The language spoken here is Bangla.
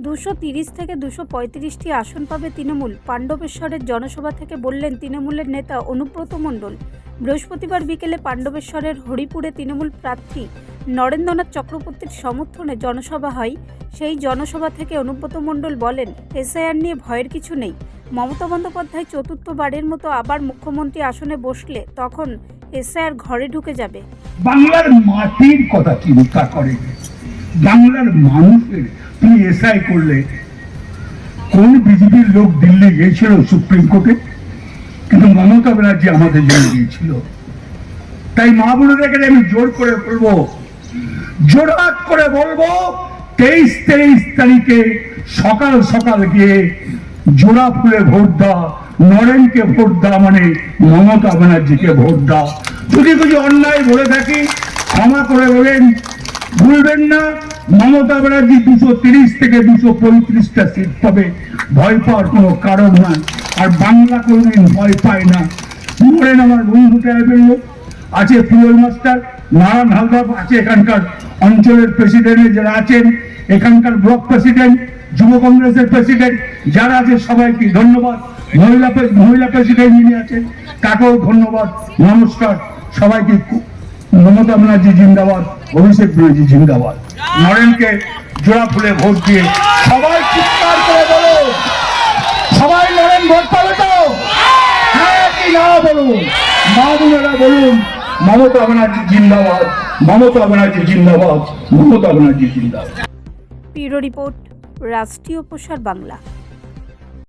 230 থেকে 235টি আসন পাবে তৃণমূল। পাণ্ডবেশ্বরের জনসভা থেকে বললেন তৃণমূলের নেতা অনুব্রত মণ্ডল। বৃহস্পতিবার বিকেলে পাণ্ডবেশ্বরের হরিপুরে তৃণমূল প্রার্থী নরেন্দ্রনাথ চক্রবর্তীর সমর্থনে জনসভা হয়। সেই জনসভা থেকে অনুব্রত মণ্ডল বলেন, এসআইআর নিয়ে ভয়ের কিছু নেই। মমতা বন্দ্যোপাধ্যায় চতুর্থবারের মতো আবার মুখ্যমন্ত্রী আসনে বসলে তখন এসআইআর ঘরে ঢুকে যাবে। বাংলার মাটির কথা চিন্তা করে, বাংলার মানুষের তুমি এসআই করলে। কোন বিজেপির লোক দিল্লি গিয়েছিল সুপ্রিম কোর্টে? কিন্তু মমতা ব্যানার্জি আমাদের জন্য গিয়েছিল। তাই মা বোনদেরকে আমি জোর করে বলবো, জোরহাত করে বলবো, 23 তারিখে সকাল সকাল গিয়ে জোড়া ফুলে ভোট দাও, নরেনকে ভোট দাও, মানে মমতা ব্যানার্জিকে ভোট দাও। যদি কিছু অন্যায় বলে থাকি ক্ষমা করে বলেন, ভুলবেন না। মমতা ব্যানার্জি 230 থেকে 235টা সিট পাবে, ভয় পাওয়ার কোনো কারণ নাই। আর বাংলা কোনদিন ভয় পায় না। নরেন আমার বন্ধু টাইপের লোক আছে, ফুয়েল মাস্টার নারায়ণ হালদার আছে, এখানকার অঞ্চলের প্রেসিডেন্ট যারা আছেন, এখানকার ব্লক প্রেসিডেন্ট, যুব কংগ্রেসের প্রেসিডেন্ট যারা আছে, সবাইকে ধন্যবাদ। মহিলা প্রেসিডেন্ট যিনি আছেন তাকেও ধন্যবাদ, নমস্কার সবাইকে। মমতা ব্যানার্জি জিন্দাবাদ, অভিষেক ব্যানার্জি জিন্দাবাদ। নরেনকে জোড়া ফুলে ভোট দিয়ে সবাই চিৎকার করে বলো, সবাই নরেন ভোট পাবে তো? হ্যাঁ কি না বলুন, মা বোনেরা বলুন, মমতা ব্যানার্জি জিন্দাবাদ, মমতা ব্যানার্জি জিন্দাবাদ, মমতা ব্যানার্জি জিন্দাবাদ। ব্যুরো রিপোর্ট, রাষ্ট্রীয় প্রসার বাংলা।